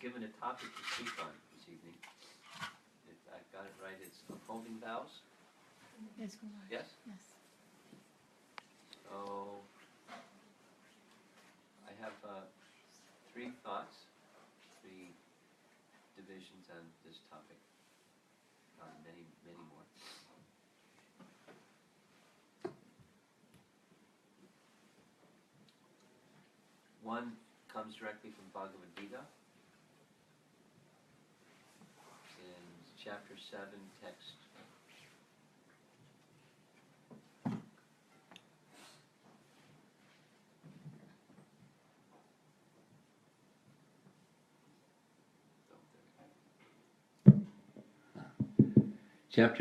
given a topic to speak on this evening. If I got it right, it's upholding vows? Yes, go on. Yes? Yes. So, I have three thoughts, three divisions on this topic. Many, many more. One comes directly from Bhagavad Gita in chapter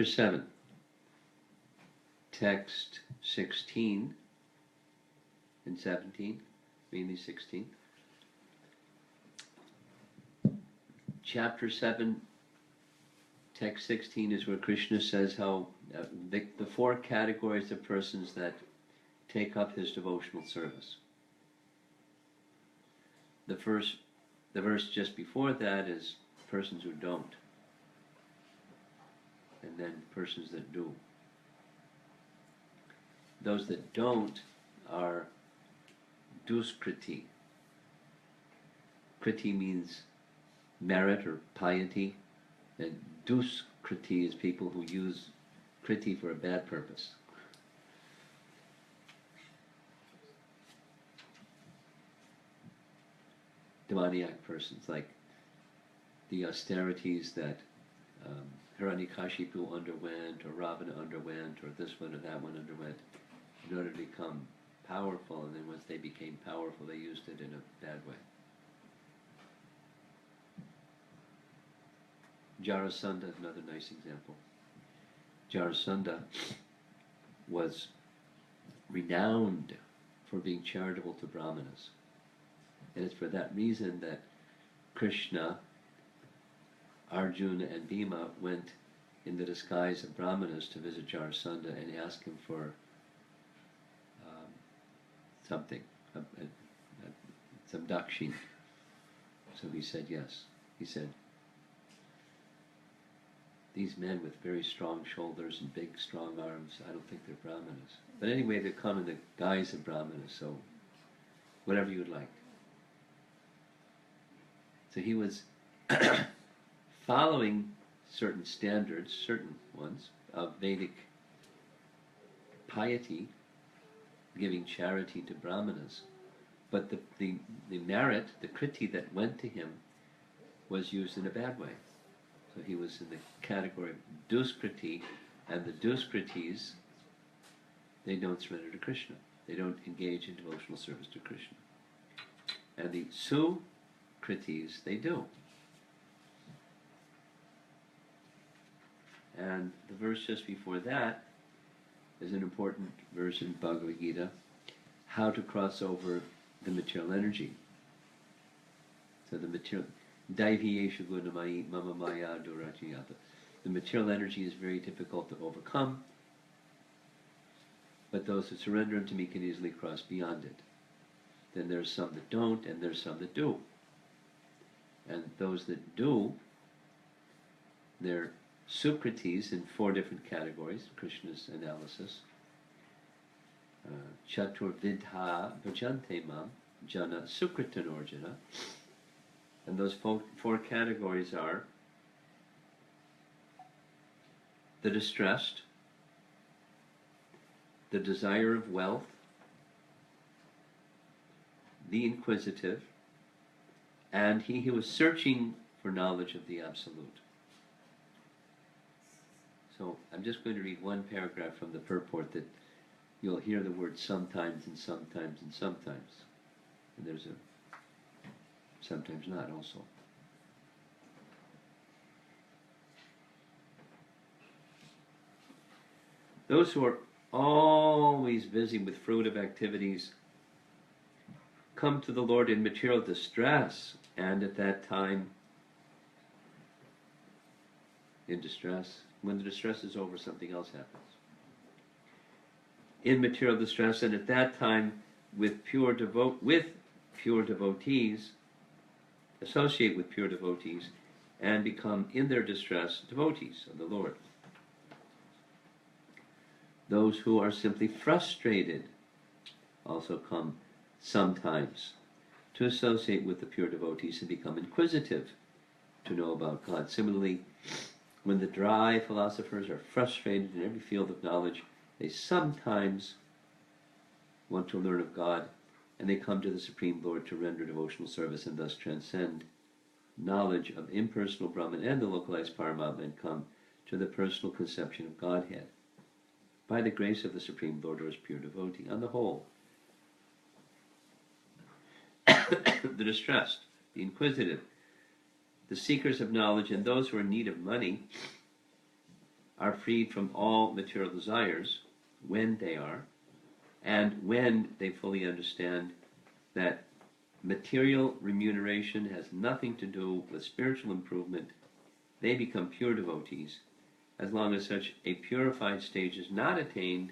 7, text 16 and 17, mainly 16. Chapter 7, text 16 is where Krishna says how the four categories of persons that take up his devotional service. The verse just before that is persons who don't, and then persons that do. Those that don't are duskriti. Kriti means merit or piety, and duskriti is people who use kriti for a bad purpose. Demoniac persons, like the austerities that Hiranyakashipu underwent, or Ravana underwent, or this one or that one underwent, in order to become powerful, and then once they became powerful, they used it in a bad way. Jarasandha is another nice example. Jarasandha was renowned for being charitable to Brahmanas. And it's for that reason that Krishna, Arjuna, and Bhima went in the disguise of Brahmanas to visit Jarasandha and ask him for something, some dakshina. So he said yes. He said, these men with very strong shoulders and big, strong arms, I don't think they're Brahmanas. But anyway, they come in the guise of Brahmanas, so whatever you would like. So he was following certain standards, certain ones, of Vedic piety, giving charity to Brahmanas. But the merit, the kriti that went to him, was used in a bad way. So he was in the category of duskriti, and the duskritis, they don't surrender to Krishna. They don't engage in devotional service to Krishna. And the sukritis, they do. And the verse just before that is an important verse in Bhagavad Gita, how to cross over the material energy. So the material, Daiviyeshu gunamai mama maya durachiyata. The material energy is very difficult to overcome, but those who surrender unto me can easily cross beyond it. Then there's some that don't, and there's some that do. And those that do, they're sukritis in four different categories, Krishna's analysis. Chaturvidha bhajante mam jana sukritanorjana. And those four categories are the distressed, the desire of wealth, the inquisitive, and he who is searching for knowledge of the Absolute. So I'm just going to read one paragraph from the purport that you'll hear the word sometimes and sometimes and sometimes. And there's a sometimes not also. Those who are always busy with fruitive activities come to the Lord in material distress, and at that time, in distress, when the distress is over, something else happens. In material distress, and at that time, with pure devotees, associate with pure devotees and become, in their distress, devotees of the Lord. Those who are simply frustrated also come sometimes to associate with the pure devotees and become inquisitive to know about God. Similarly, when the dry philosophers are frustrated in every field of knowledge, they sometimes want to learn of God, and they come to the Supreme Lord to render devotional service and thus transcend knowledge of impersonal Brahman and the localized Paramatma and come to the personal conception of Godhead by the grace of the Supreme Lord or as pure devotee. On the whole, the distressed, the inquisitive, the seekers of knowledge, and those who are in need of money are freed from all material desires when they are, and when they fully understand that material remuneration has nothing to do with spiritual improvement, they become pure devotees. As long as such a purified stage is not attained,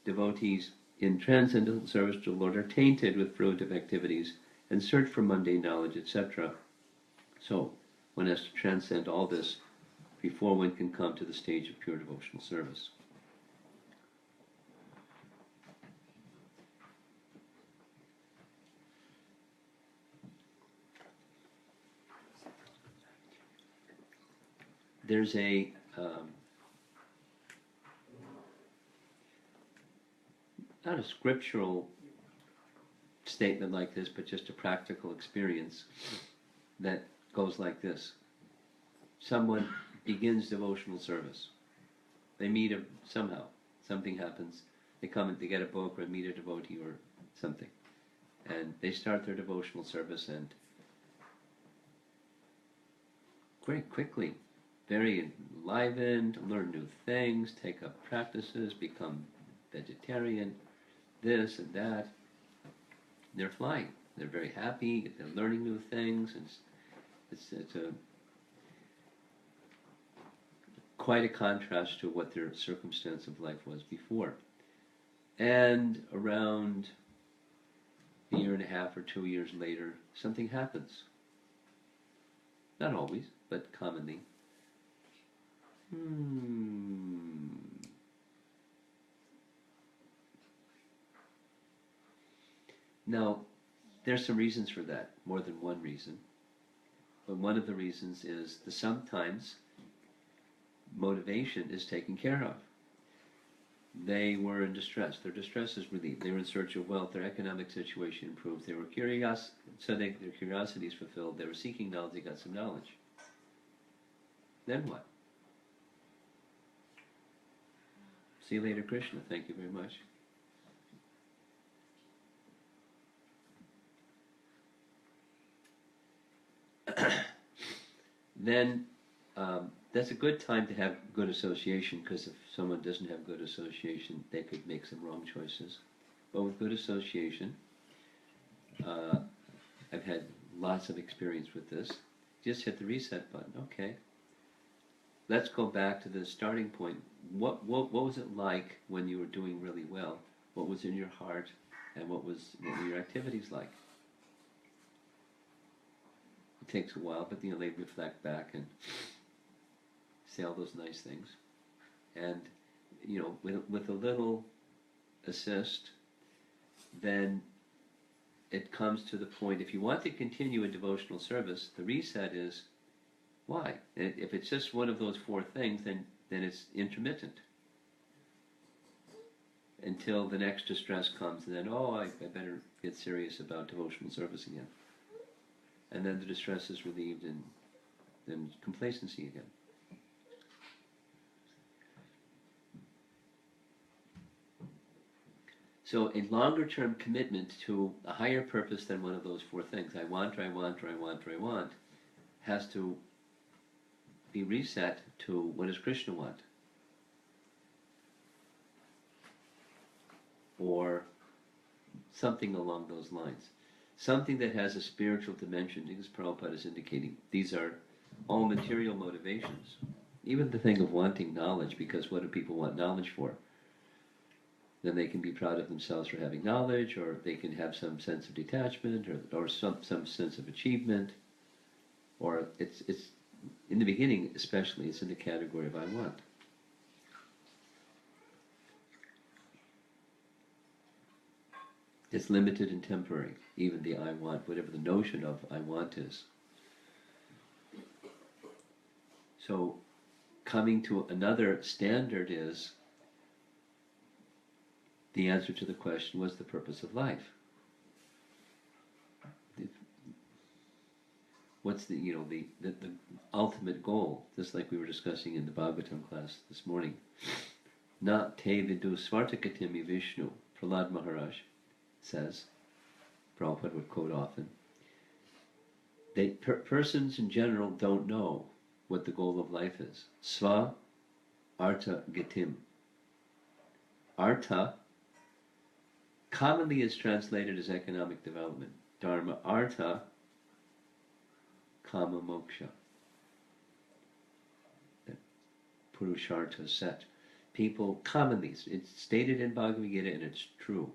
devotees in transcendental service to the Lord are tainted with fruitive activities and search for mundane knowledge, etc. So, one has to transcend all this before one can come to the stage of pure devotional service. There's a not a scriptural statement like this, but just a practical experience that goes like this. Someone begins devotional service. They meet somehow. Something happens. They come and they get a book or meet a devotee or something. And they start their devotional service, and very quickly, very enlivened, learn new things, take up practices, become vegetarian, this and that. They're flying. They're very happy. They're learning new things. It's a quite a contrast to what their circumstance of life was before. And around a year and a half or 2 years later, something happens. Not always, but commonly. Now, there's some reasons for that, more than one reason. But one of the reasons is that sometimes motivation is taken care of. They were in distress. Their distress is relieved. They were in search of wealth. Their economic situation improved. They were curious, so their curiosity is fulfilled. They were seeking knowledge. They got some knowledge. Then what? See you later, Krishna. Thank you very much. Then that's a good time to have good association, because if someone doesn't have good association, they could make some wrong choices. But with good association, I've had lots of experience with this. Just hit the reset button. Okay. Let's go back to the starting point. What was it like when you were doing really well? What was in your heart, and what were your activities like? It takes a while, but they reflect back and say all those nice things. And with a little assist, then it comes to the point. If you want to continue a devotional service, the reset is why. And if it's just one of those four things, then it's intermittent until the next distress comes, and then I better get serious about devotional service again. And then the distress is relieved, and then complacency again. So a longer-term commitment to a higher purpose than one of those four things, I want, has to be reset to what does Krishna want? Or something along those lines. Something that has a spiritual dimension, as Prabhupada is indicating. These are all material motivations. Even the thing of wanting knowledge, because what do people want knowledge for? then they can be proud of themselves for having knowledge, or they can have some sense of detachment, or some sense of achievement, or it's in the beginning especially, it's in the category of I want. It's limited and temporary, even the I want, whatever the notion of I want is. So coming to another standard is the answer to the question, what's the purpose of life? What's the ultimate goal? Just like we were discussing in the Bhagavatam class this morning. Na te vidu svartakatimi Vishnu, Prahlad Maharaj says, Prabhupada would quote often, persons in general don't know what the goal of life is. Sva artha gatim. Artha commonly is translated as economic development. Dharma artha kama moksha. That purushartha set. People commonly, it's stated in Bhagavad Gita, and it's true,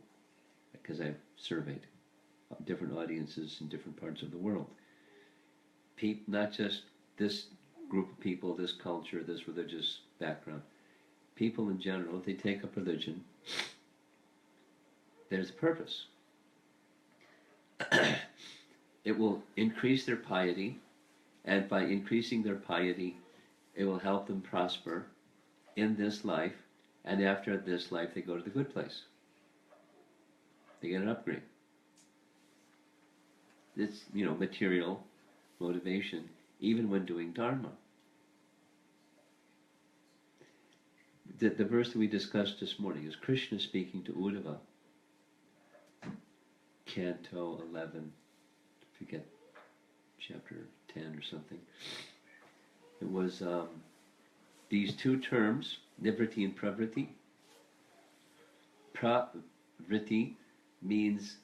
because I've surveyed different audiences in different parts of the world. Not just this group of people, this culture, this religious background. People in general, if they take up religion, there's a purpose. It will increase their piety, and by increasing their piety, it will help them prosper in this life, and after this life they go to the good place. They get an upgrade. It's, material motivation, even when doing Dharma. The verse that we discussed this morning is Krishna speaking to Uddhava, Canto 11, forget, chapter 10 or something. It was these two terms, nivriti and pravriti. Pravriti means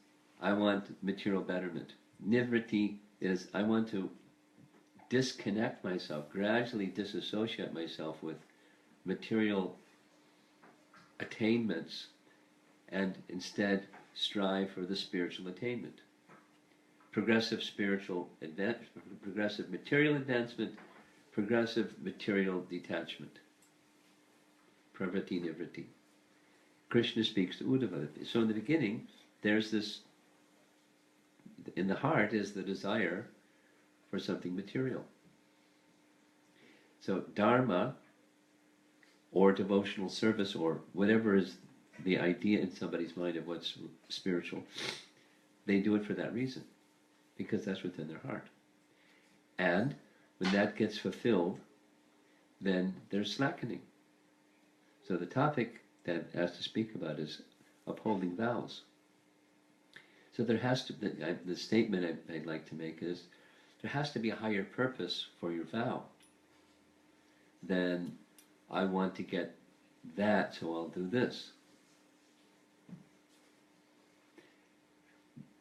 I want material betterment. Nivriti is I want to disconnect myself, gradually disassociate myself with material attainments, and instead strive for the spiritual attainment. Progressive progressive material advancement, progressive material detachment. Pravriti nivriti. Krishna speaks to Uddhava. So in the beginning, there's this, in the heart is the desire for something material. So Dharma, or devotional service, or whatever is the idea in somebody's mind of what's spiritual, they do it for that reason, because that's within their heart. And when that gets fulfilled, then there's slackening. So the topic that I have to speak about is upholding vows. So there has to be, the statement I'd like to make is, there has to be a higher purpose for your vow than I want to get that, so I'll do this.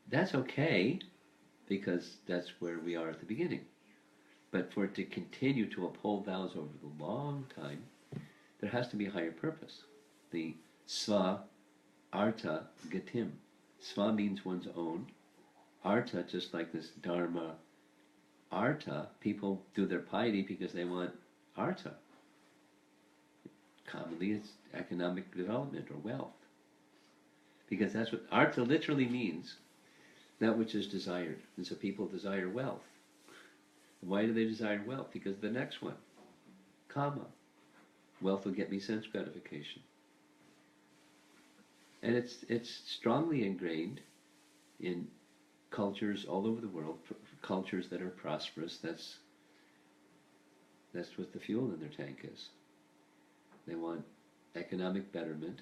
That's okay, because that's where we are at the beginning. But for it to continue to uphold vows over the long time, there has to be a higher purpose. The sva artha gatim. Sva means one's own. Artha, just like this dharma artha, people do their piety because they want artha. Commonly it's economic development or wealth. Because that's what artha literally means, that which is desired. And so people desire wealth. And why do they desire wealth? Because the next one, kama. Wealth will get me sense gratification. And it's strongly ingrained in cultures all over the world, cultures that are prosperous. That's what the fuel in their tank is. They want economic betterment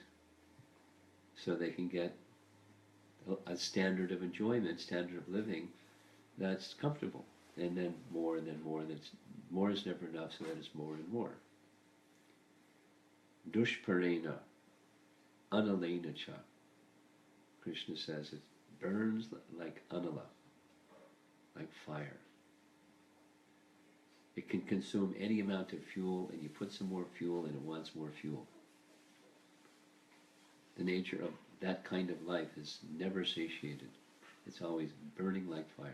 so they can get a standard of enjoyment, standard of living that's comfortable. And then more, and then more, and more is never enough, so that is more and more. Dushparena, analena cha. Krishna says it burns like anala, like fire. It can consume any amount of fuel, and you put some more fuel, and it wants more fuel. The nature of that kind of life is never satiated. It's always burning like fire.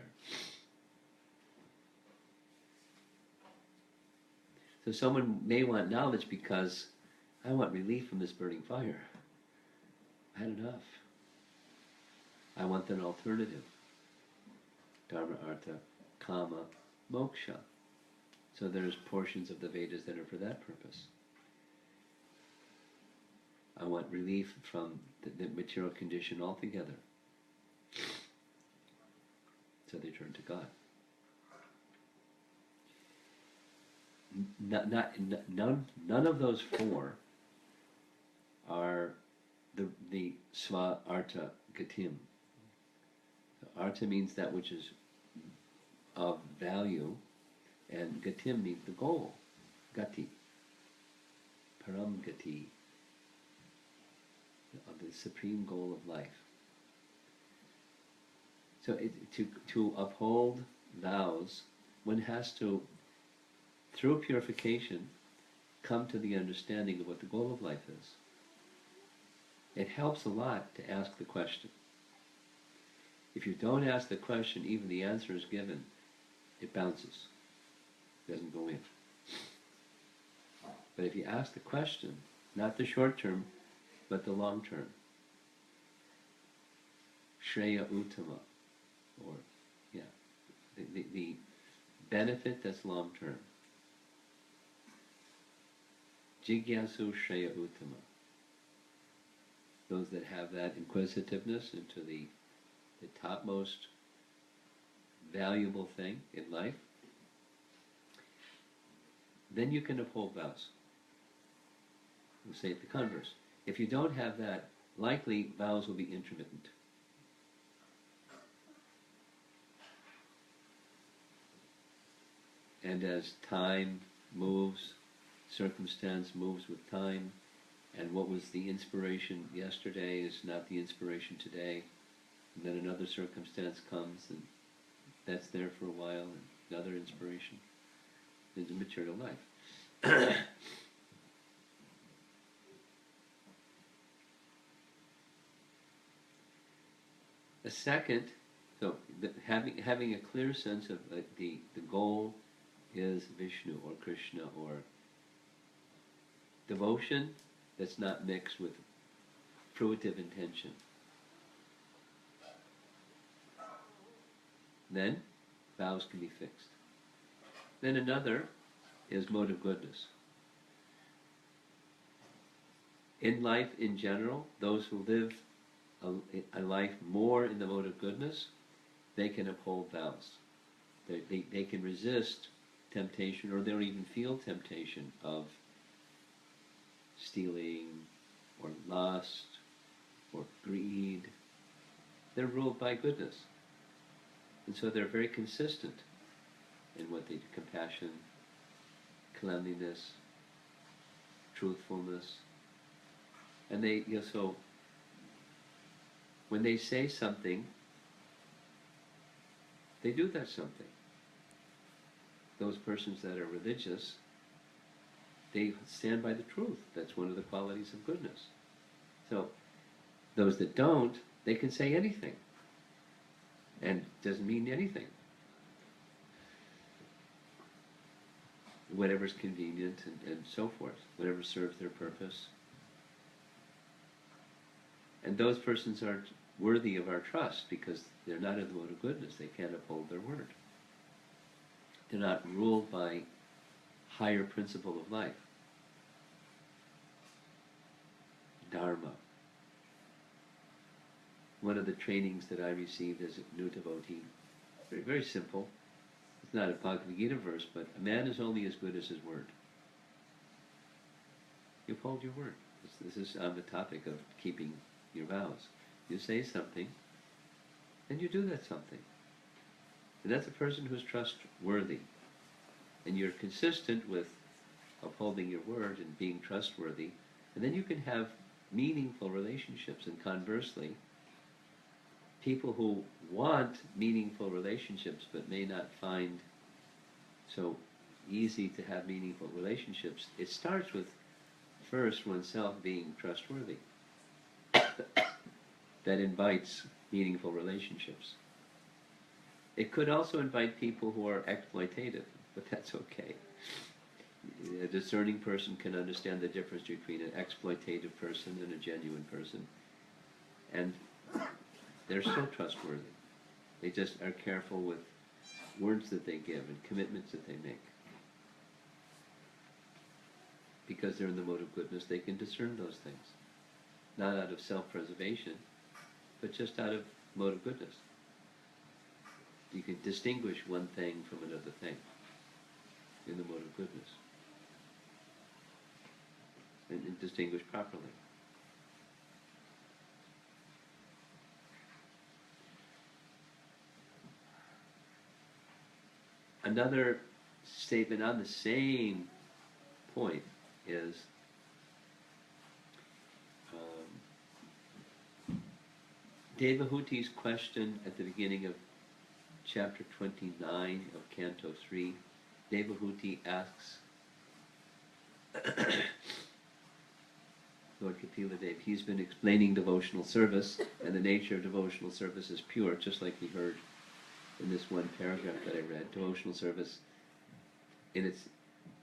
So someone may want knowledge because I want relief from this burning fire. I had enough. I want an alternative. Dharma, Artha, Kama, Moksha. So there's portions of the Vedas that are for that purpose. I want relief from the material condition altogether. So they turn to God. None of those four are the Sva Artha Gatim. So Artha means that which is of value, and Gatim means the goal. Gati. Param Gati. Of the supreme goal of life. So to uphold vows, one has to, through purification, come to the understanding of what the goal of life is. It helps a lot to ask the question. If you don't ask the question, even the answer is given, it bounces. It doesn't go in. But if you ask the question, not the short term, but the long term, Shreya Uttama, or, the benefit that's long term. Jigyasu Shreya Uttama. Those that have that inquisitiveness into the topmost valuable thing in life, then you can uphold vows. We'll say it the converse. If you don't have that, likely vows will be intermittent. And as time moves, circumstance moves with time, and what was the inspiration yesterday is not the inspiration today, and then another circumstance comes, and that's there for a while, and another inspiration in the material life. A second, so having a clear sense of the goal is Vishnu or Krishna or devotion that's not mixed with fruitive intention. Then vows can be fixed. Then another is mode of goodness. In life in general, those who live a life more in the mode of goodness, they can uphold vows. They can resist temptation, or they don't even feel temptation of stealing or lust or greed. They're ruled by goodness. And so they're very consistent in what they do: compassion, cleanliness, truthfulness. And they, so when they say something, they do that something. Those persons that are religious, they stand by the truth. That's one of the qualities of goodness. So those that don't, they can say anything, and it doesn't mean anything. Whatever's convenient and so forth, whatever serves their purpose. And those persons aren't worthy of our trust because they're not in the mode of goodness. They can't uphold their word. They're not ruled by higher principle of life. Dharma. One of the trainings that I received as a new devotee, very, very simple. It's not a Bhagavad Gita verse, but a man is only as good as his word. You uphold your word. This is on the topic of keeping your vows. You say something, and you do that something. And that's a person who's trustworthy. And you're consistent with upholding your word and being trustworthy. And then you can have meaningful relationships. And conversely, people who want meaningful relationships but may not find so easy to have meaningful relationships, it starts with first oneself being trustworthy. that invites meaningful relationships. It could also invite people who are exploitative, but that's okay. A discerning person can understand the difference between an exploitative person and a genuine person, and they're still trustworthy. They just are careful with words that they give and commitments that they make. Because they're in the mode of goodness, they can discern those things. Not out of self-preservation, but just out of mode of goodness. You can distinguish one thing from another thing in the mode of goodness. And distinguish properly. Another statement on the same point is Devahuti's question at the beginning of chapter 29 of Canto 3. Devahuti asks Lord Kapila Dev, he's been explaining devotional service, and the nature of devotional service is pure, just like we heard in this one paragraph that I read. Devotional service in its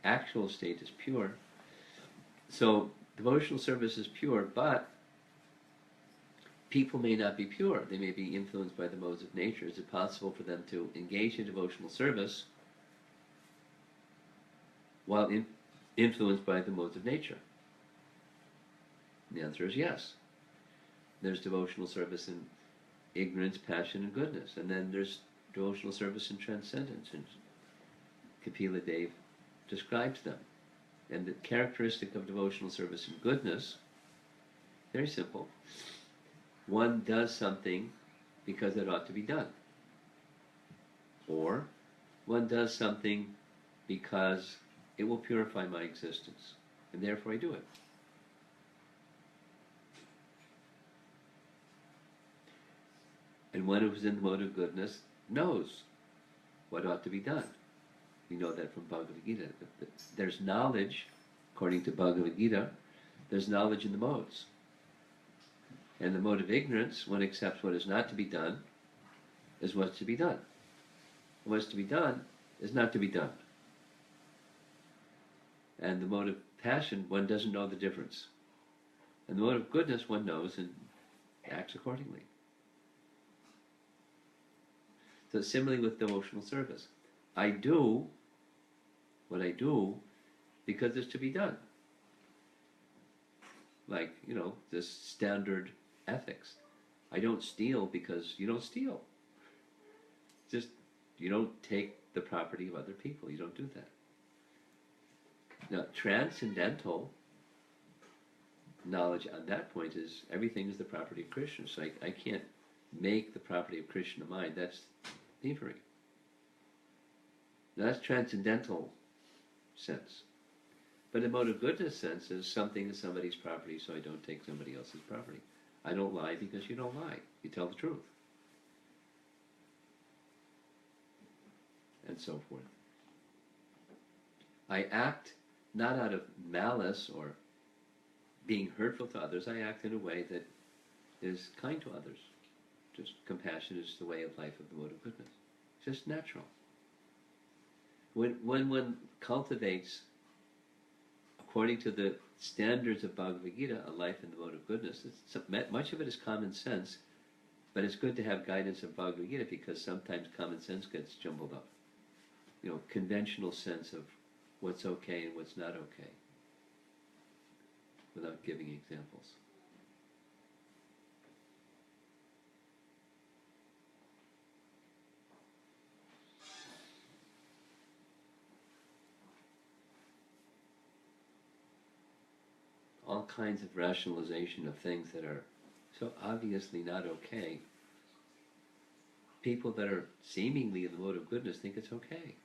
actual state is pure. So devotional service is pure, but people may not be pure. They may be influenced by the modes of nature. Is it possible for them to engage in devotional service while influenced by the modes of nature? And the answer is yes. There's devotional service in ignorance, passion, and goodness. And then there's devotional service in transcendence. And Kapila Dev describes them. And the characteristic of devotional service in goodness, very simple. One does something because it ought to be done. Or one does something because it will purify my existence. And therefore I do it. And one who is in the mode of goodness knows what ought to be done. We know that from Bhagavad Gita. There's knowledge, according to Bhagavad Gita, there's knowledge in the modes. And the mode of ignorance, one accepts what is not to be done is what's to be done. And what's to be done is not to be done. And the mode of passion, one doesn't know the difference. And the mode of goodness, one knows and acts accordingly. So similarly with devotional service. I do what I do because it's to be done. Like, this standard ethics. I don't steal because you don't steal. Just, you don't take the property of other people. You don't do that. Now, transcendental knowledge on that point is everything is the property of Krishna. So I can't make the property of Krishna mine. That's thievery. Now, that's transcendental sense. But the mode of goodness sense is something is somebody's property, so I don't take somebody else's property. I don't lie because you don't lie. You tell the truth. And so forth. I act not out of malice or being hurtful to others. I act in a way that is kind to others. Just compassion is the way of life of the mode of goodness. It's just natural. When one cultivates, according to the standards of Bhagavad Gita, a life in the mode of goodness, much of it is common sense, but it's good to have guidance of Bhagavad Gita because sometimes common sense gets jumbled up. Conventional sense of what's okay and what's not okay, without giving examples. All kinds of rationalization of things that are so obviously not okay. People that are seemingly in the mode of goodness think it's okay.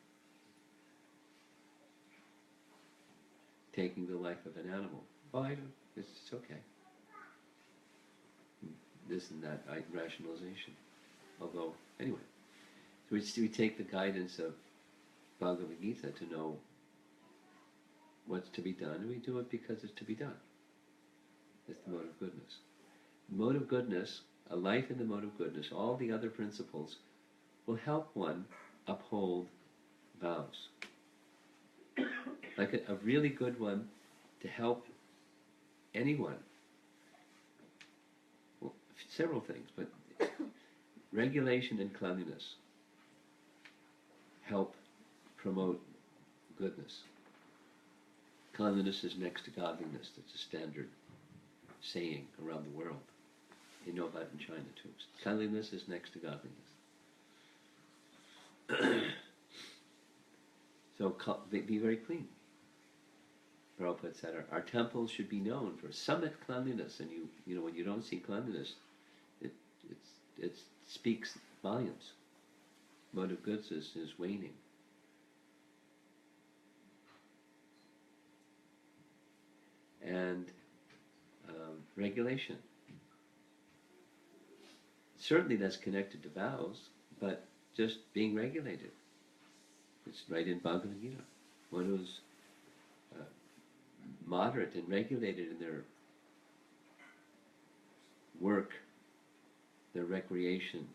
Taking the life of an animal. Oh, it's okay. This and that rationalization. Although, anyway. So we take the guidance of Bhagavad Gita to know what's to be done, and we do it because it's to be done. It's the mode of goodness. mode of goodness, a life in the mode of goodness, all the other principles will help one uphold vows. Like a really good one to help anyone. Well, several things, but regulation and cleanliness help promote goodness. Cleanliness is next to godliness. That's a standard saying around the world. You know about it in China too. Cleanliness is next to godliness. So be very clean. Prabhupada said our temples should be known for summit cleanliness, and you know when you don't see cleanliness, it speaks volumes. Mode of goods is waning. And regulation. Certainly that's connected to vows, but just being regulated. It's right in Bhagavad Gita. One who's moderate and regulated in their work, their recreation,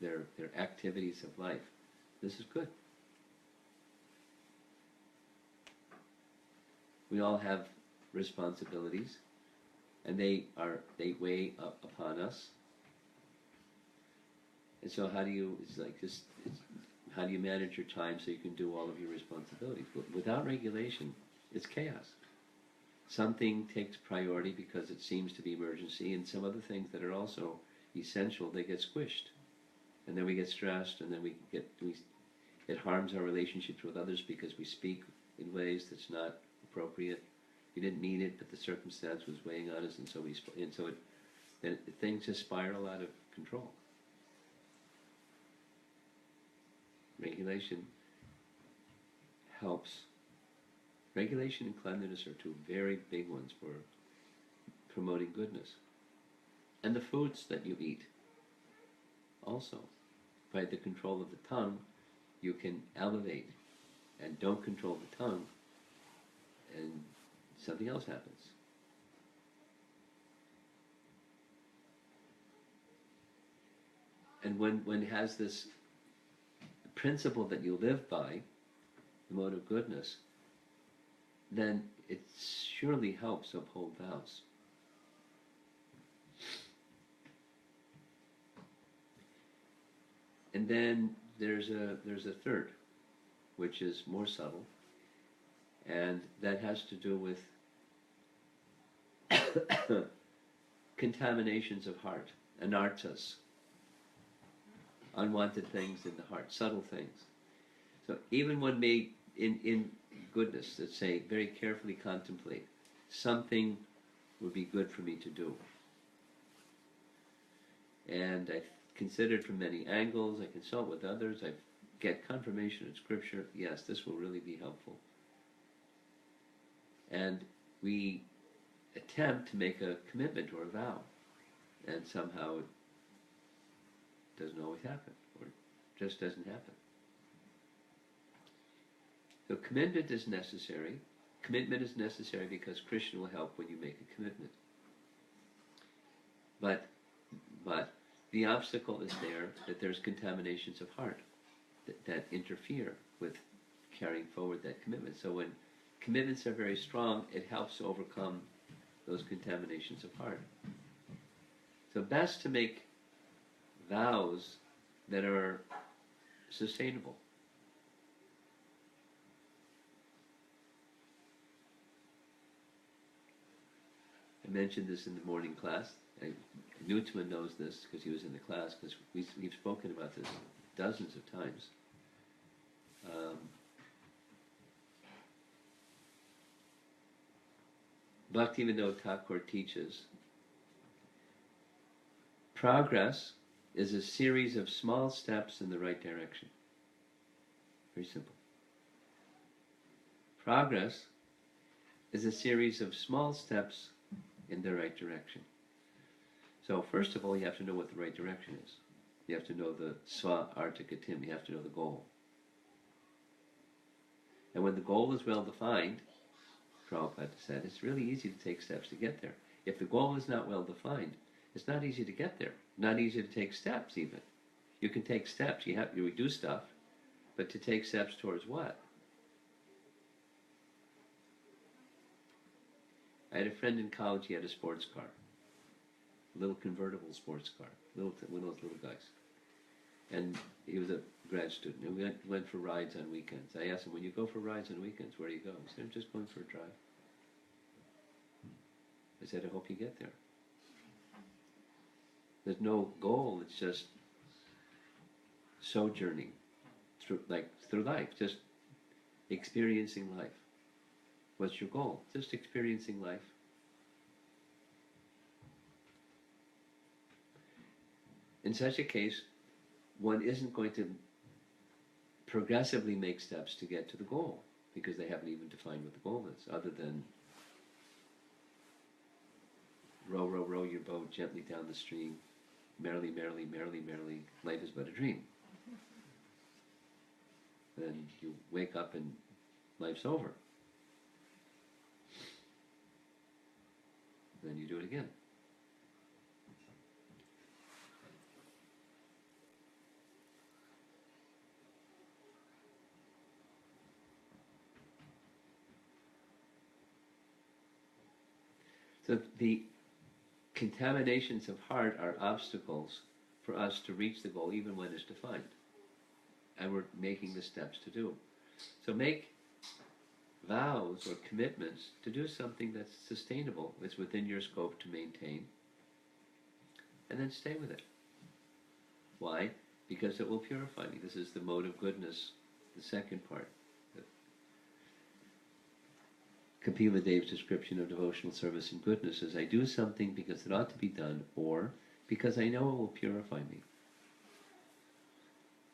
their activities of life. This is good. We all have responsibilities, and they weigh up upon us. And so how do you manage your time so you can do all of your responsibilities? Without regulation, it's chaos. Something takes priority because it seems to be emergency, and some other things that are also essential, they get squished. And then we get stressed, and then it harms our relationships with others because we speak in ways that's not appropriate. We didn't mean it, but the circumstance was weighing on us, and so things just spiral out of control. Regulation helps. Regulation and cleanliness are two very big ones for promoting goodness. And the foods that you eat also. By the control of the tongue, you can elevate. And don't control the tongue, and something else happens. And when it has this principle that you live by, the mode of goodness, then it surely helps uphold vows. And then there's a third, which is more subtle, and that has to do with contaminations of heart, anarthas, unwanted things in the heart, subtle things. So even one may, in goodness, let's say, very carefully contemplate, something would be good for me to do. And I've considered from many angles, I consult with others, I get confirmation in Scripture, yes, this will really be helpful. And we attempt to make a commitment or a vow, and somehow it doesn't always happen, or just doesn't happen. So commitment is necessary. Commitment is necessary because Krishna will help when you make a commitment. But the obstacle is there, that there's contaminations of heart that interfere with carrying forward that commitment. So when commitments are very strong, it helps to overcome those contaminations of heart. So best to make vows that are sustainable. I mentioned this in the morning class. Newtman knows this because he was in the class, because we've spoken about this dozens of times. Bhaktivinoda Thakur teaches, progress is a series of small steps in the right direction. Very simple. Progress is a series of small steps in the right direction. So first of all, you have to know what the right direction is. You have to know the sva artikatim. You have to know the goal. And when the goal is well defined, Prabhupada said, it's really easy to take steps to get there. If the goal is not well defined, It's not easy to get there. Not easy to take steps even. You can take steps. You do stuff, but to take steps towards what? I had a friend in college. He had a sports car, a little convertible sports car, one of those little guys. And he was a grad student. And we went for rides on weekends. I asked him, when you go for rides on weekends, where do you go? He said, I'm just going for a drive. I said, I hope you get there. There's no goal. It's just sojourning through life, just experiencing life. What's your goal? Just experiencing life. In such a case, one isn't going to progressively make steps to get to the goal, because they haven't even defined what the goal is, other than row, row, row your boat gently down the stream, merrily, merrily, merrily, merrily, life is but a dream. Then you wake up and life's over. Then you do it again. So the contaminations of heart are obstacles for us to reach the goal, even when it's defined. And we're making the steps to do. So make vows or commitments to do something that's sustainable, that's within your scope to maintain, and then stay with it. Why? Because it will purify me. This is the mode of goodness, the second part. Kapila Dev's description of devotional service and goodness is, I do something because it ought to be done, or because I know it will purify me.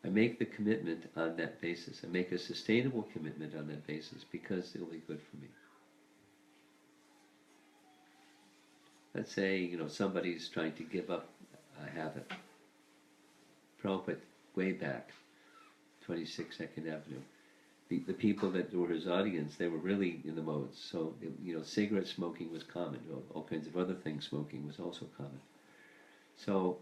I make the commitment on that basis. I make a sustainable commitment on that basis because it will be good for me. Let's say, somebody's trying to give up a habit. Prabhupada, way back, 26 2nd Avenue. The people that were his audience, they were really in the modes. So, cigarette smoking was common. All kinds of other things smoking was also common. So,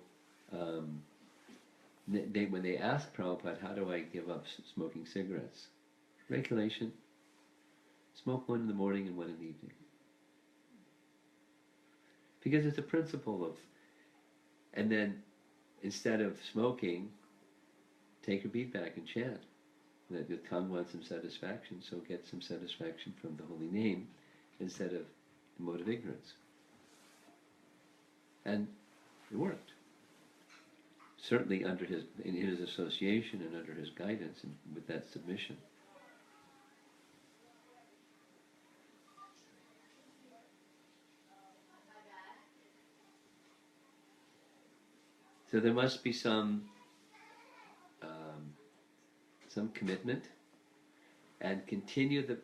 when they asked Prabhupada, how do I give up smoking cigarettes? Regulation. Smoke one in the morning and one in the evening. Because it's a principle of, and then instead of smoking, take your bead back and chant. That the tongue wants some satisfaction, so get some satisfaction from the holy name instead of the mode of ignorance. And it worked. Certainly in his association and under his guidance and with that submission. So there must be some commitment, and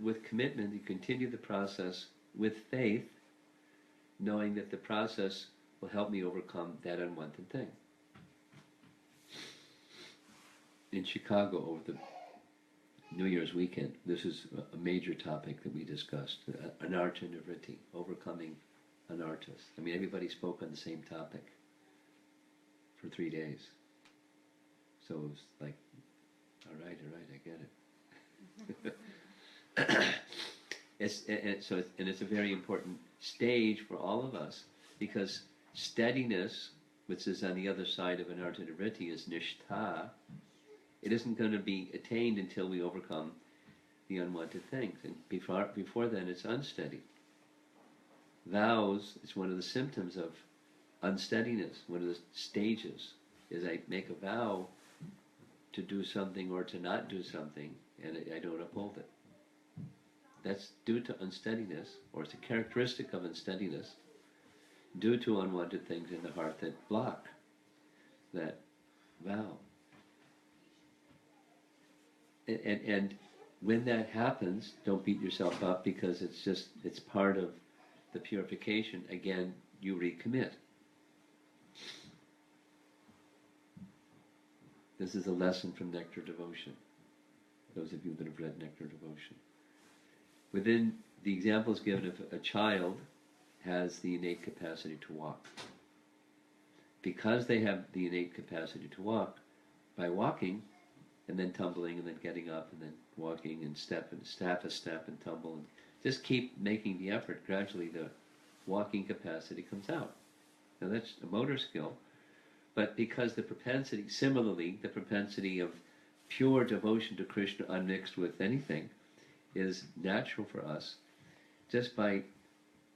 with commitment you continue the process with faith, knowing that the process will help me overcome that unwanted thing. In Chicago over the New Year's weekend, this is a major topic that we discussed, anartha nivritti, overcoming anarthas. Everybody spoke on the same topic for 3 days. So it was like, all right, I get it. It's a very important stage for all of us, because steadiness, which is on the other side of anartha nivritti, is nishtha. It isn't going to be attained until we overcome the unwanted things. And before then, it's unsteady. Vows is one of the symptoms of unsteadiness. One of the stages is I make a vow to do something or to not do something, and I don't uphold it. That's due to unsteadiness, or it's a characteristic of unsteadiness, due to unwanted things in the heart that block that vow. And when that happens, don't beat yourself up, because it's part of the purification. Again, you recommit. This is a lesson from Nectar Devotion. Those of you that have read Nectar Devotion. Within the examples given, of a child has the innate capacity to walk. because they have the innate capacity to walk, by walking and then tumbling and then getting up and then walking and step a step and tumble and just keep making the effort, gradually the walking capacity comes out. Now that's a motor skill, but because the propensity, similarly, the propensity of pure devotion to Krishna unmixed with anything is natural for us, just by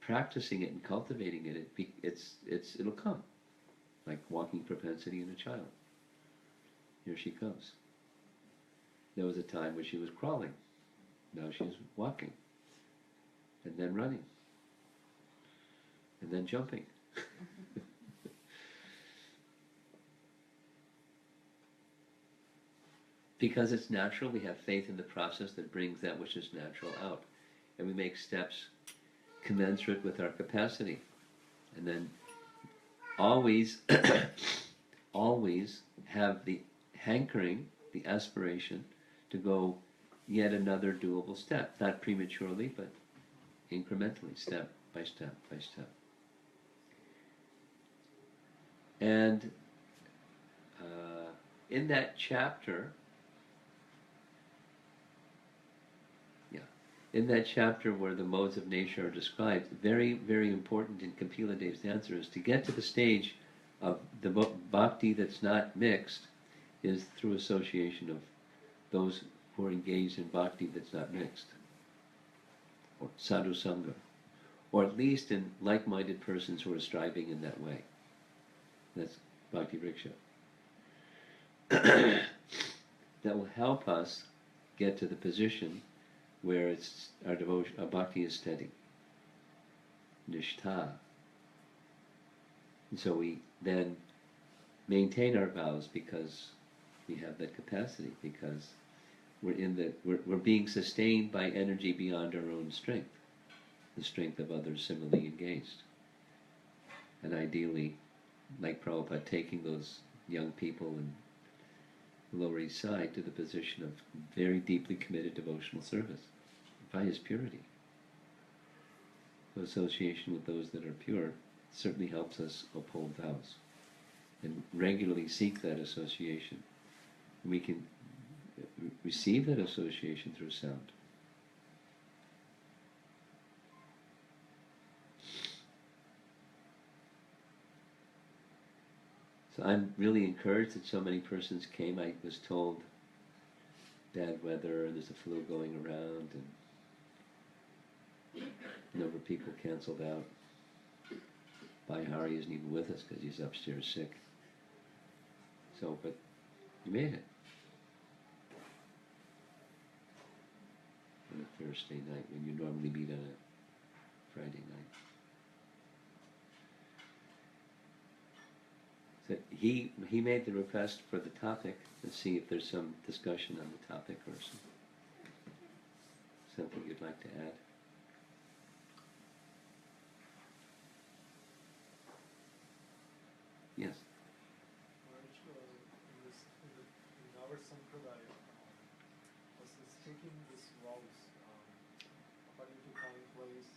practicing it and cultivating it, it'll come, like walking propensity in a child. Here she comes. There was a time when she was crawling. Now she's walking, and then running, and then jumping. Because it's natural, we have faith in the process that brings that which is natural out. And we make steps commensurate with our capacity. And then always, always have the hankering, the aspiration to go yet another doable step. Not prematurely, but incrementally, step by step by step. And in that chapter, in that chapter where the modes of nature are described, very, very important in Kapila Dev's answer is to get to the stage of the bhakti that's not mixed is through association of those who are engaged in bhakti that's not mixed, or sadhu sangha, or at least in like-minded persons who are striving in that way. That's bhakti vriksha. That will help us get to the position where it's our devotion, our bhakti is steady, nishtha. And so we then maintain our vows because we have that capacity, because we're being sustained by energy beyond our own strength, the strength of others similarly engaged. And ideally, like Prabhupada, taking those young people in the Lower East Side to the position of very deeply committed devotional service by his purity. So association with those that are pure certainly helps us uphold vows and regularly seek that association. We can receive that association through sound. So I'm really encouraged that so many persons came. I was told bad weather and there's a flu going around, and a number of people canceled out. Bihari isn't even with us because he's upstairs sick. So, but you made it. On a Thursday night when you normally meet on a Friday night. So he made the request for the topic. Let's see if there's some discussion on the topic or something you'd like to add. Yes. In our sampradaya, was this taking this vows according to time, place,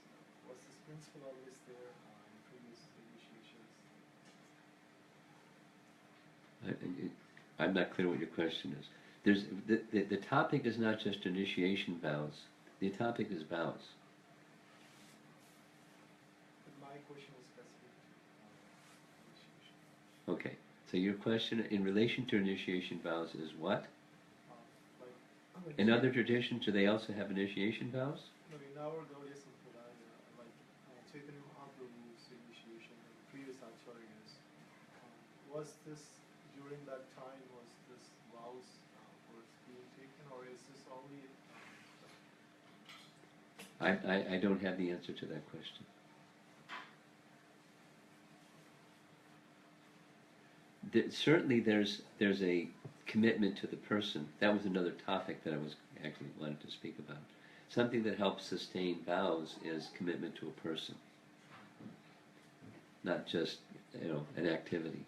was this principle always there in previous initiations? I'm not clear what your question is. There's the topic is not just initiation vows. The topic is vows. But my question was specific to initiation. Okay. So your question in relation to initiation vows is what? In other traditions, do they also have initiation vows? No, in our Gaudiya Sampradaya, like Chaitanya Mahaprabhu's initiation and previous acharyas, was this during that time, was this vows was being taken, or is this only? I don't have the answer to that question. Certainly there's a commitment to the person. That was another topic that I was actually wanted to speak about. Something that helps sustain vows is commitment to a person, not just an activity.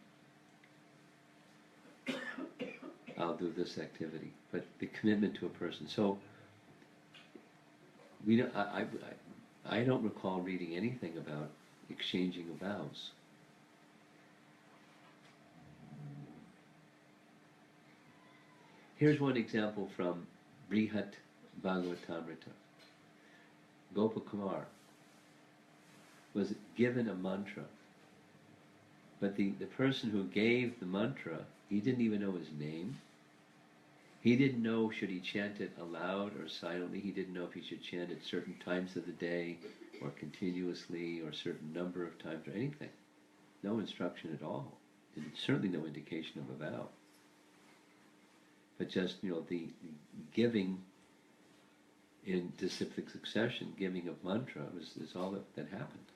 I'll do this activity, but the commitment to a person. So we don't, I don't recall reading anything about exchanging of vows. Here's one example from Brihat Bhagavatamrita. Gopakumar was given a mantra, but the person who gave the mantra, he didn't even know his name. He didn't know should he chant it aloud or silently. He didn't know if he should chant it certain times of the day or continuously or a certain number of times or anything. No instruction at all. And certainly no indication of a vow. But just, the giving in disciplic succession, giving of mantra is all that happened.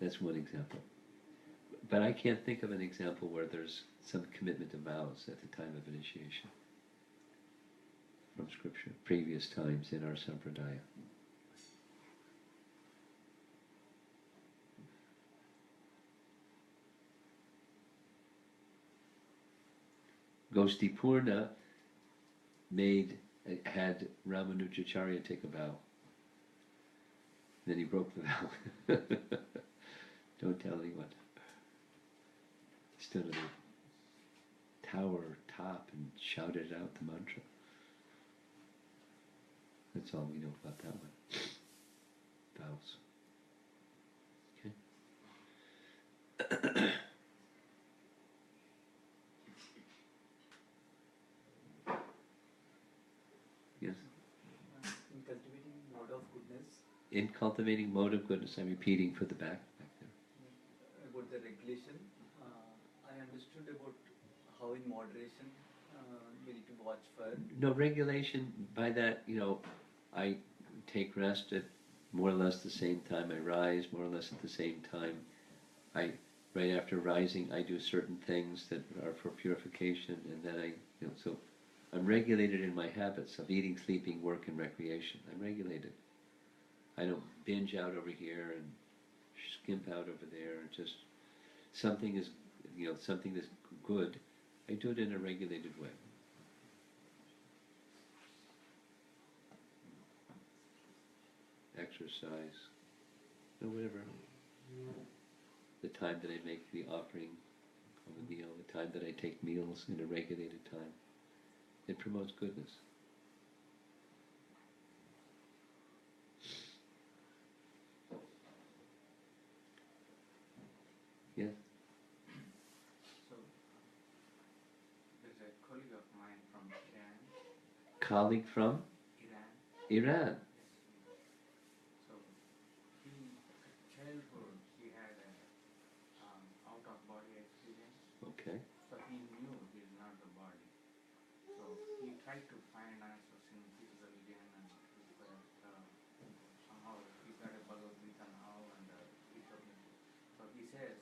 That's one example. But I can't think of an example where there's some commitment to vows at the time of initiation from scripture, previous times in our sampradaya. Goshtipurna had Ramanujacharya take a vow. Then he broke the vow. Don't tell anyone. He stood on the tower top and shouted out the mantra. That's all we know about that one. Vows. Okay. Yes. In cultivating mode of goodness. In cultivating mode of goodness, I'm repeating for the back there. About the regulation, I understood about how in moderation we need to watch for. No, regulation, by that, I take rest at more or less the same time. I rise more or less at the same time. Right after rising, I do certain things that are for purification, and then so I'm regulated in my habits of eating, sleeping, work, and recreation. I'm regulated. I don't binge out over here and skimp out over there. Just something is good. I do it in a regulated way. Exercise, whatever. The time that I make the offering of a meal, the time that I take meals in a regulated time. It promotes goodness. Yes? So, there's a colleague of mine from Iran. Colleague from? Iran. Iran. So, in childhood, he had a out-of-body experience. Okay. So he knew he is not the body. So he tried to find answers in his religion and somehow he got a Bhagavad Gita now and so he says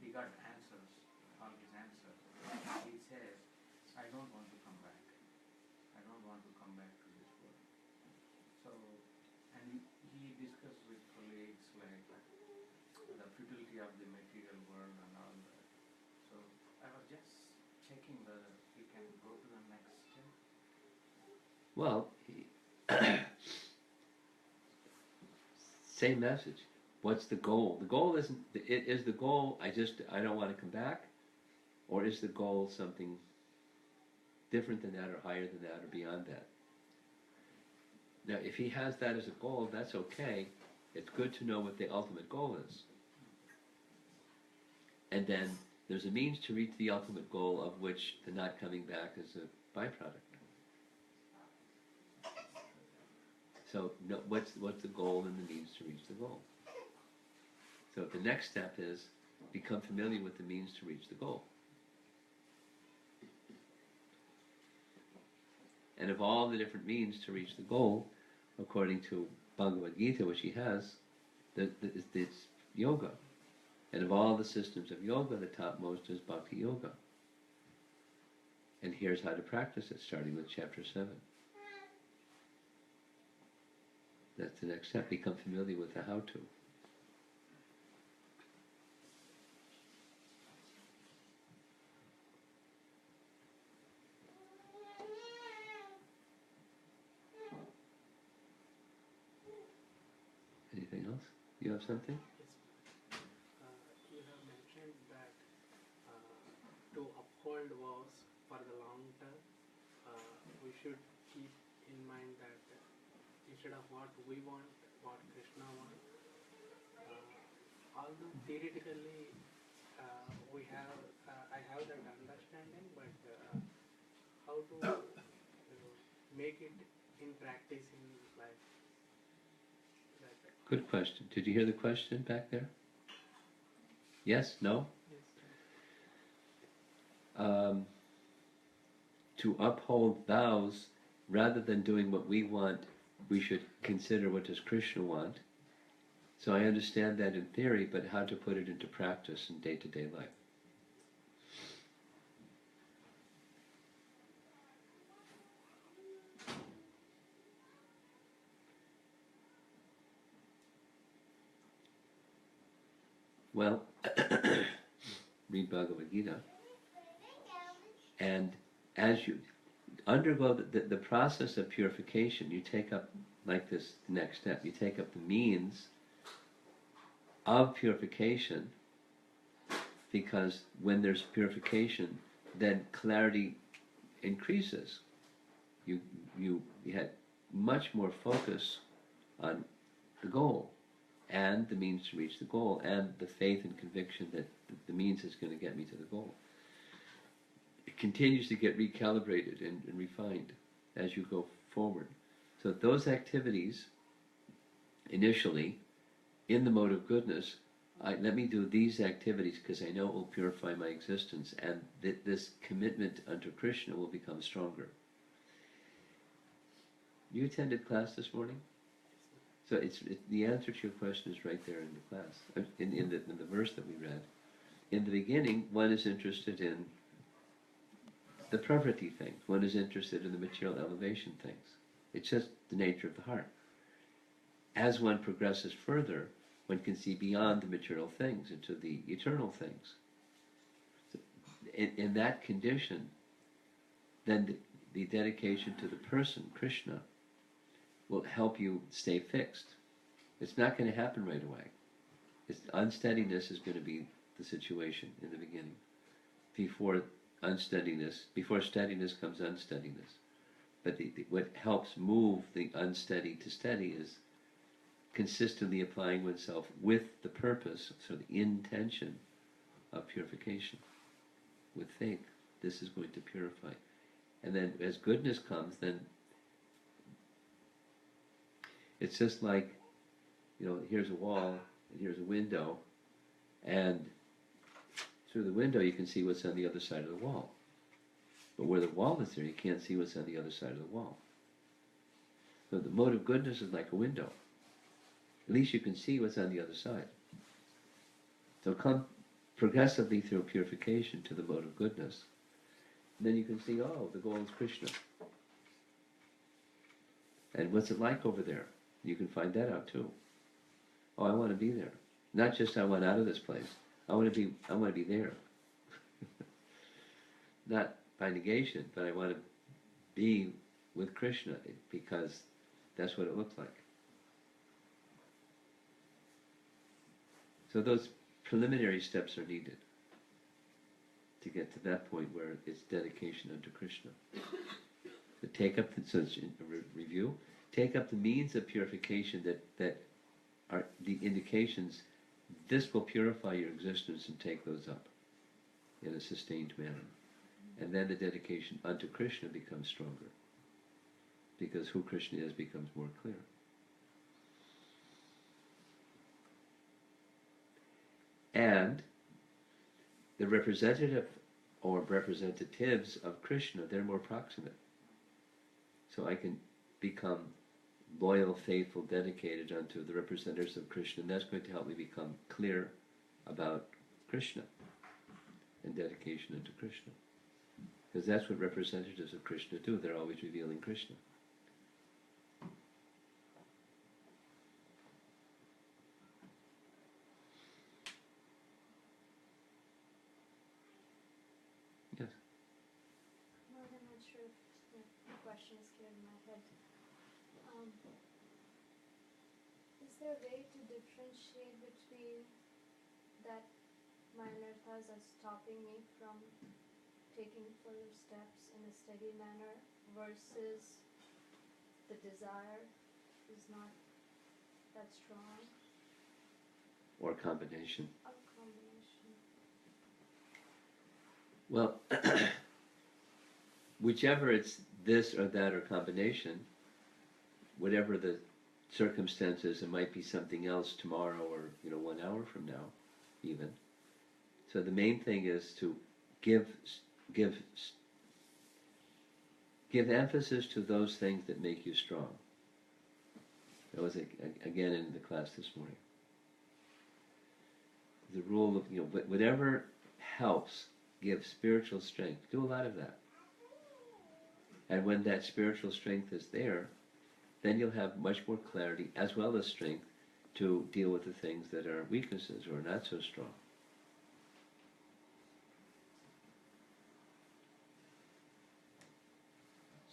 he got answers, all his answers. He says, I don't want to come back. I don't want to come back to this world. So, and he discussed with colleagues like the futility of the material world and all that. So I was just checking whether we can go to the next step. Well, same message. What's the goal? The goal is the goal I don't want to come back? Or is the goal something different than that or higher than that or beyond that? Now, if he has that as a goal, that's okay. It's good to know what the ultimate goal is. And then there's a means to reach the ultimate goal, of which the not coming back is a byproduct. So what's the goal and the means to reach the goal? So the next step is become familiar with the means to reach the goal. And of all the different means to reach the goal, according to Bhagavad Gita, which he has, it's yoga. And of all the systems of yoga, the topmost is Bhakti Yoga. And here's how to practice it, starting with chapter 7. That's the next step. Become familiar with the how-to. Anything else? You have something? Yes. You have mentioned should keep in mind that instead of what we want, what Krishna wants. Although theoretically we have, I have that understanding, but how to make it in practice in life. That, Good question. Did you hear the question back there? Yes? No? yes. To uphold vows, rather than doing what we want, we should consider what does Krishna want. So I understand that in theory, but how to put it into practice in day-to-day life. Well, read Bhagavad Gita, and as you undergo the process of purification, you take up, like this next step, you take up the means of purification, because when there's purification, then clarity increases. You had much more focus on the goal and the means to reach the goal, and the faith and conviction that the means is going to get me to the goal. It continues to get recalibrated and refined as you go forward. So those activities, initially, in the mode of goodness, let me do these activities because I know it will purify my existence, and this commitment unto Krishna will become stronger. You attended class this morning? So the answer to your question is right there in the class, in the verse that we read. In the beginning, one is interested in the pravriti things. One is interested in the material elevation things. It's just the nature of the heart. As one progresses further, one can see beyond the material things into the eternal things. So in that condition, then the dedication to the person, Krishna, will help you stay fixed. It's not going to happen right away. Unsteadiness is going to be the situation in the beginning. Before steadiness comes unsteadiness. But what helps move the unsteady to steady is consistently applying oneself with the purpose, so the intention of purification, with faith. This is going to purify. And then as goodness comes, then it's just like, here's a wall, and here's a window, and through the window you can see what's on the other side of the wall. But where the wall is there, you can't see what's on the other side of the wall. So the mode of goodness is like a window. At least you can see what's on the other side. So come progressively through purification to the mode of goodness. And then you can see, the goal is Krishna. And what's it like over there? You can find that out too. I want to be there. Not just I want out of this place. I want to be there. Not by negation, but I want to be with Krishna because that's what it looks like. So those preliminary steps are needed to get to that point where it's dedication unto Krishna. So review. Take up the means of purification that are the indications. This will purify your existence, and take those up in a sustained manner. And then the dedication unto Krishna becomes stronger, because who Krishna is becomes more clear. And the representative or representatives of Krishna, they're more proximate. So I can become loyal, faithful, dedicated unto the representatives of Krishna, and that's going to help me become clear about Krishna and dedication unto Krishna. Because that's what representatives of Krishna do. They're always revealing Krishna. Yes? No, I'm not sure if the question is clear in my head. Is there a way to differentiate between that my anarthas are stopping me from taking further steps in a steady manner versus the desire is not that strong, or combination. a combination. Well, whichever it's this or that or combination, whatever the circumstances, it might be something else tomorrow or 1 hour from now, even. So the main thing is to give emphasis to those things that make you strong. That was again in the class this morning. The rule of whatever helps give spiritual strength. Do a lot of that. And when that spiritual strength is there, then you'll have much more clarity as well as strength to deal with the things that are weaknesses or not so strong.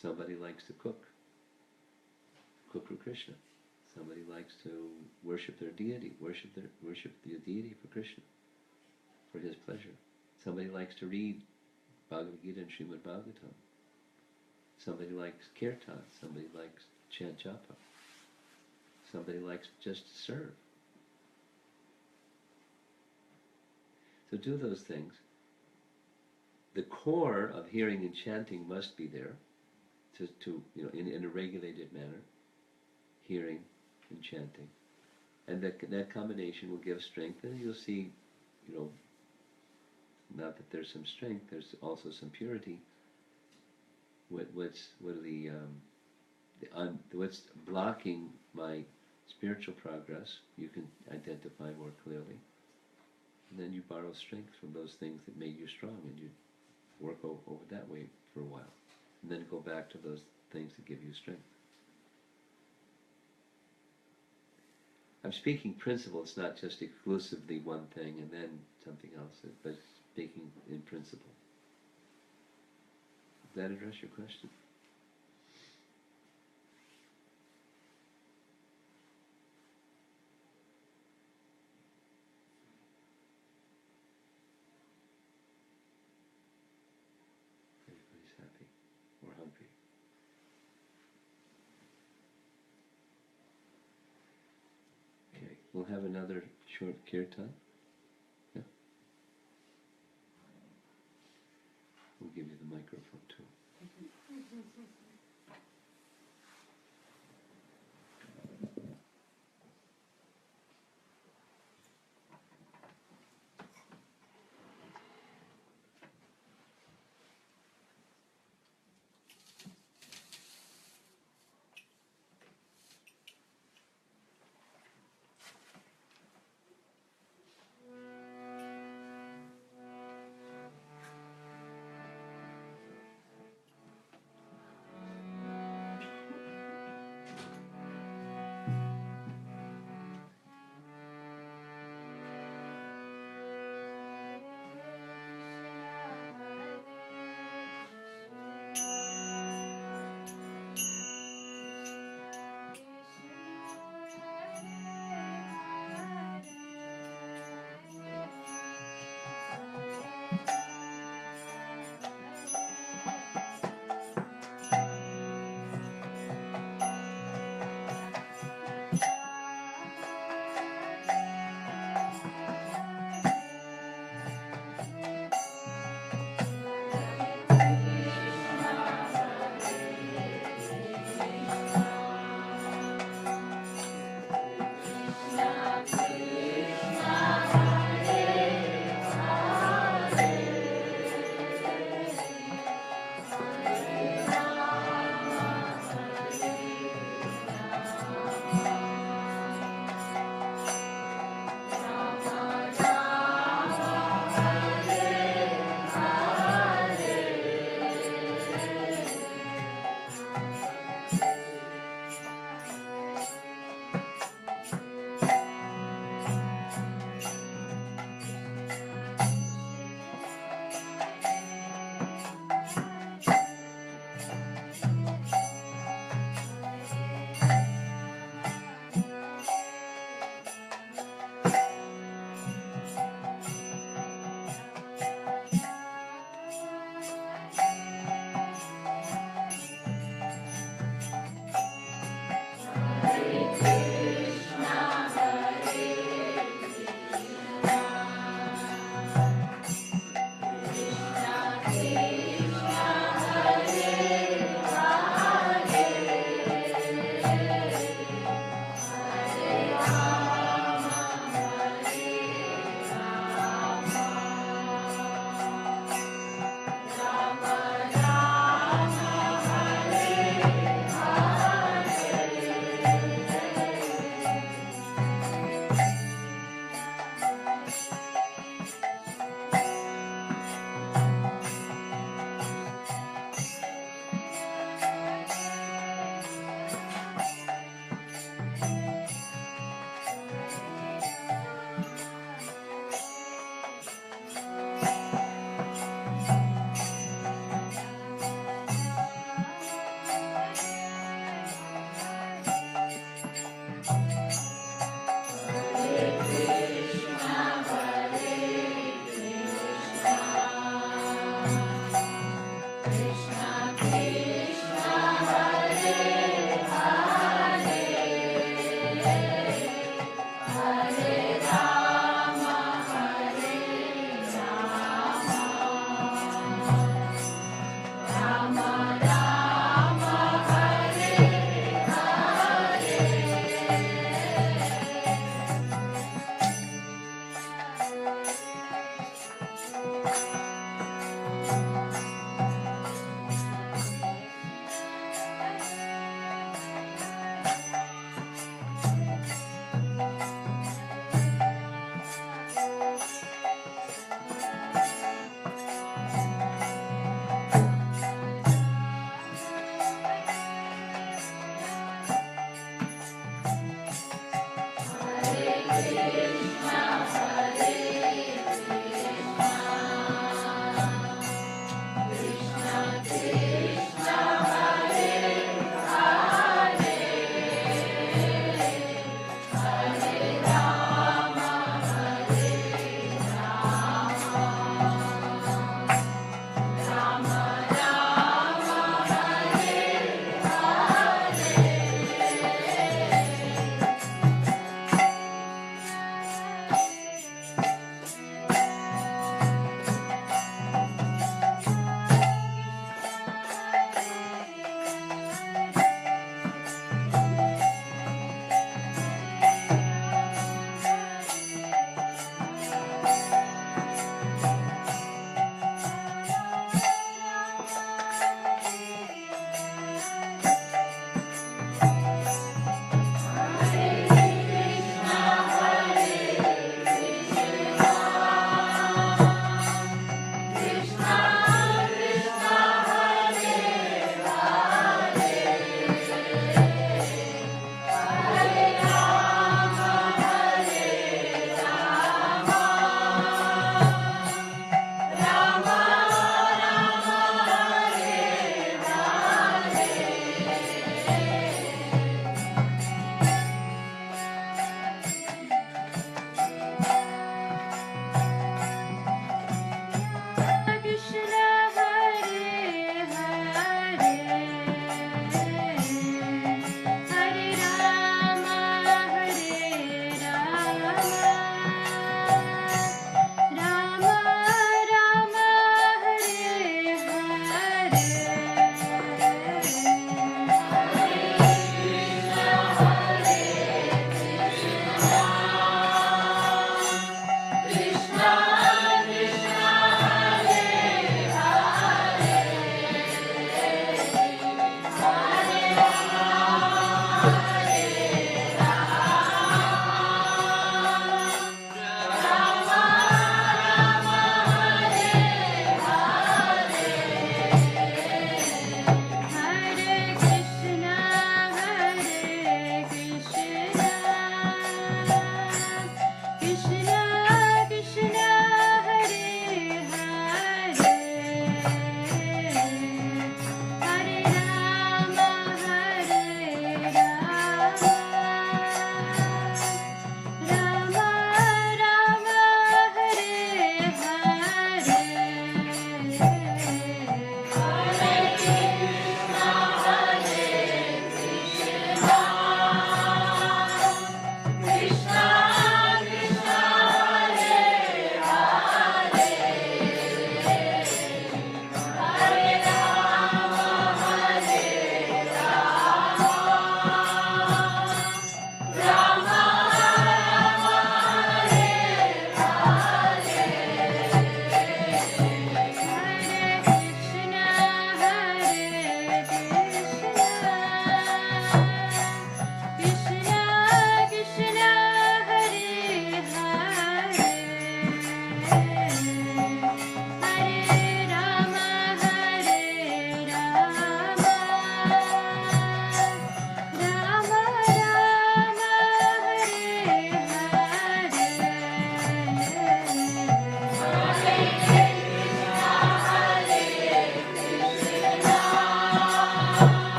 Somebody likes to cook for Krishna. Somebody likes to worship their deity, worship the deity for Krishna, for his pleasure. Somebody likes to read Bhagavad Gita and Srimad Bhagavatam. Somebody likes kirtan. Somebody likes chant japa. Somebody likes just to serve. So do those things. The core of hearing and chanting must be there, in a regulated manner, hearing and chanting, and that combination will give strength. And you'll see, not that there's some strength, there's also some purity. What's blocking my spiritual progress? You can identify more clearly, and then you borrow strength from those things that made you strong, and you work over that way for a while, and then go back to those things that give you strength. I'm speaking principle. It's not just exclusively one thing and then something else, but speaking in principle. Does that address your question? Everybody's happy or hungry. Okay, we'll have another short kirtan. Yeah. We'll give you the microphone too. Hare Krishna, Hare Krishna,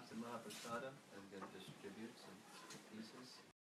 the Mahaprasada and get destroyed.